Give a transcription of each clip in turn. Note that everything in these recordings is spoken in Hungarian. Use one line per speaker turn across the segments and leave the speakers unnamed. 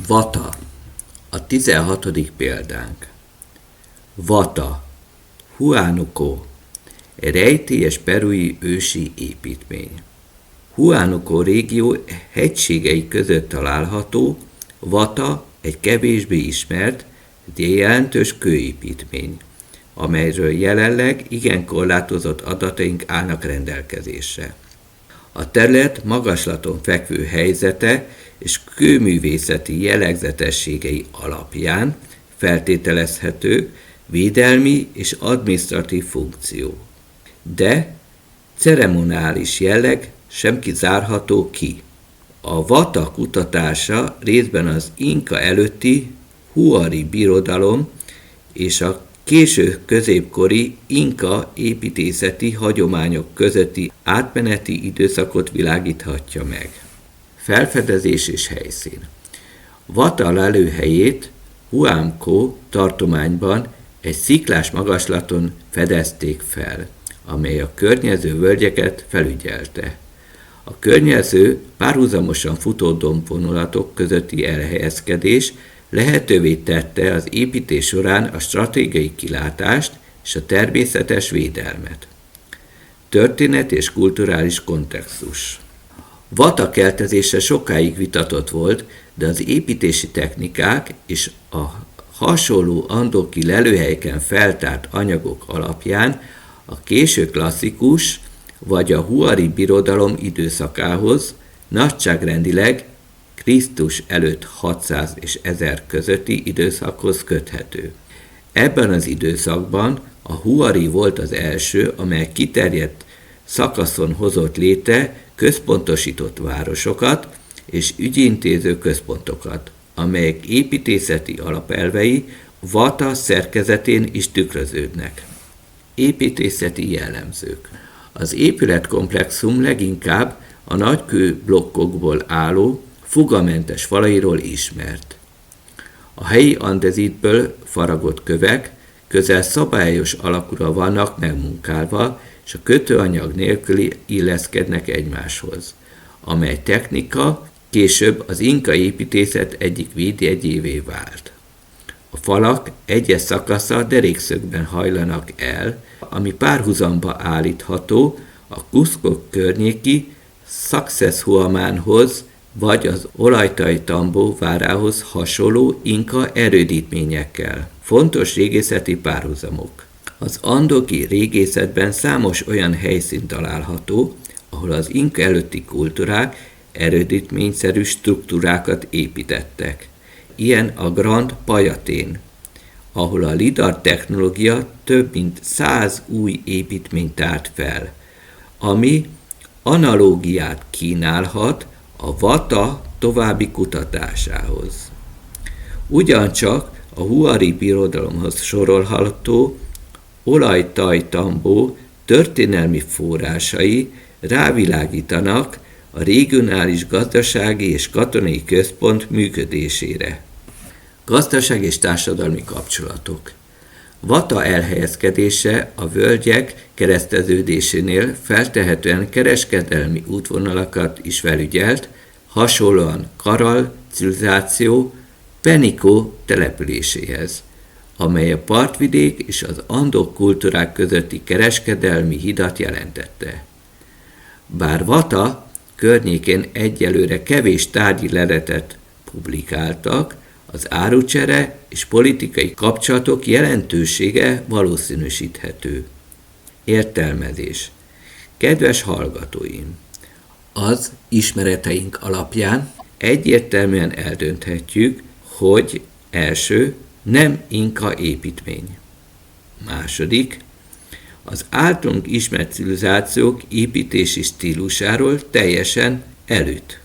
Vata, a 16. példánk. Vata, Huánuco, egy rejtélyes perui ősi építmény. Huánuco régió hegységei között található, Vata egy kevésbé ismert, de jelentős kőépítmény, amelyről jelenleg igen korlátozott adataink állnak rendelkezésre. A terület magaslaton fekvő helyzete és kőművészeti jellegzetességei alapján feltételezhető védelmi és adminisztratív funkció. De ceremoniális jelleg sem kizárható ki. A Vata kutatása részben az inka előtti Huari birodalom és a késő középkori inka építészeti hagyományok közötti átmeneti időszakot világíthatja meg. Felfedezés és helyszín. Vata lelőhelyét Huánuco tartományban egy sziklás magaslaton fedezték fel, amely a környező völgyeket felügyelte. A környező párhuzamosan futó dombvonulatok közötti elhelyezkedés lehetővé tette az építés során a stratégiai kilátást és a természetes védelmet. Történet és kulturális kontextus. Vata keltezése sokáig vitatott volt, de az építési technikák és a hasonló andoki lelőhelyeken feltárt anyagok alapján a késő klasszikus vagy a Huari birodalom időszakához nagyságrendileg Krisztus előtt 600 és 1000 közötti időszakhoz köthető. Ebben az időszakban a Huari volt az első, amely kiterjedt szakaszon hozott létre központosított városokat és ügyintéző központokat, amelyek építészeti alapelvei Vata szerkezetén is tükröződnek. Építészeti jellemzők. Az épületkomplexum leginkább a nagykő blokkokból álló, fugamentes falairól ismert. A helyi andezitből faragott kövek közel szabályos alakúra vannak megmunkálva, és a kötőanyag nélkül illeszkednek egymáshoz, amely technika később az inka építészet egyik védjegyévé vált. A falak egyes szakasza derékszögben hajlanak el, ami párhuzamba állítható a Cusco környéki Sacsayhuamanhoz vagy az Ollantaytambo várához hasonló inka erődítményekkel. Fontos régészeti párhuzamok. Az andoki régészetben számos olyan helyszín található, ahol az inka előtti kultúrák erődítményszerű struktúrákat építettek. Ilyen a Grand Payatén, ahol a lidar technológia több mint 100 új építményt tárt fel, ami analógiát kínálhat a Vata további kutatásához. Ugyancsak a Huari birodalomhoz sorolható Ollantaytambo történelmi forrásai rávilágítanak a regionális gazdasági és katonai központ működésére. Gazdaság és társadalmi kapcsolatok. Vata elhelyezkedése a völgyek kereszteződésénél feltehetően kereskedelmi útvonalakat is felügyelt, hasonlóan Caral civilizáció Penico településéhez, amely a partvidék és az andok kultúrák közötti kereskedelmi hidat jelentette. Bár Vata környékén egyelőre kevés tárgyi leletet publikáltak, az árucsere és politikai kapcsolatok jelentősége valószínűsíthető. Értelmezés. Kedves hallgatóim! Az ismereteink alapján egyértelműen eldönthetjük, hogy első, nem inka építmény. Második, az általunk ismert civilizációk építési stílusáról teljesen elütt.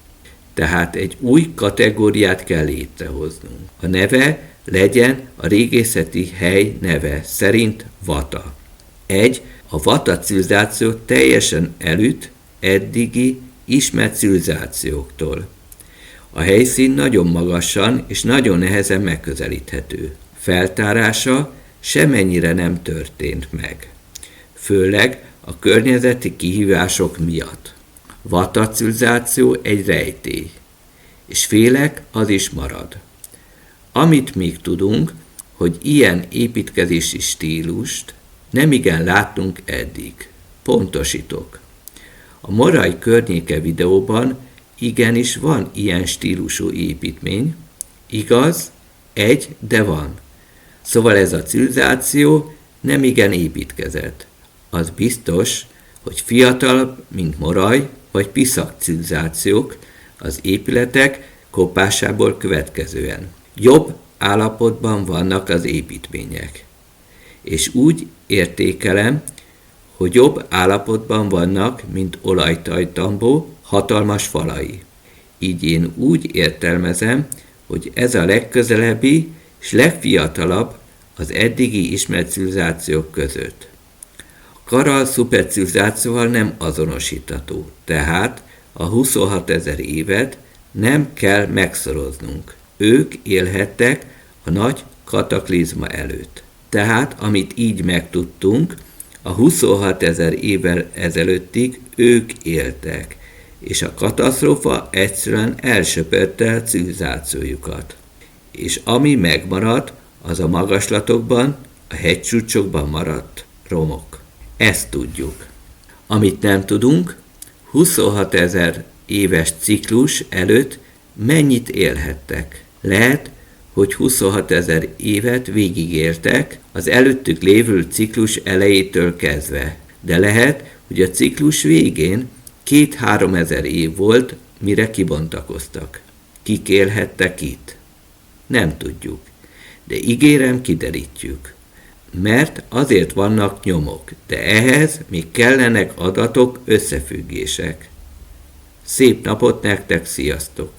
Tehát egy új kategóriát kell létrehoznunk. A neve legyen a régészeti hely neve szerint Vata. A Vata civilizáció teljesen elütt eddigi ismert civilizációktól. A helyszín nagyon magasan és nagyon nehezen megközelíthető. Feltárása semennyire nem történt meg, főleg a környezeti kihívások miatt. Vata civilizáció egy rejtély, és félek, az is marad. Amit még tudunk, hogy ilyen építkezési stílust nemigen láttunk eddig. Pontosítok. A Morai környéke videóban igenis van ilyen stílusú építmény, igaz, de van. Szóval ez a civilizáció nemigen építkezett. Az biztos, hogy fiatalabb, mint Morai vagy Piszak civilizációk az épületek kopásából következően. Jobb állapotban vannak az építmények. És úgy értékelem, hogy jobb állapotban vannak, mint Olajtaj-Tambó hatalmas falai. Így én úgy értelmezem, hogy ez a legközelebbi és legfiatalabb az eddigi ismert civilizációk között. A Karal szupercivilizációval nem azonosítható, tehát a 26 000 évet nem kell megszoroznunk. Ők élhettek a nagy kataklizma előtt. Tehát, amit így megtudtunk, a 26 000 évvel ezelőttig ők éltek, és a katasztrófa egyszerűen elsöpörte a civilizációjukat. És ami megmaradt, az a magaslatokban, a hegycsúcsokban maradt romok. Ezt tudjuk. Amit nem tudunk, 26 000 éves ciklus előtt mennyit élhettek. Lehet, hogy 26 000 évet végigéltek az előttük lévő ciklus elejétől kezdve. De lehet, hogy a ciklus végén 2-3 000 év volt, mire kibontakoztak. Kik élhettek itt? Nem tudjuk. De ígérem, kiderítjük. Mert azért vannak nyomok, de ehhez még kellenek adatok, összefüggések. Szép napot nektek, sziasztok!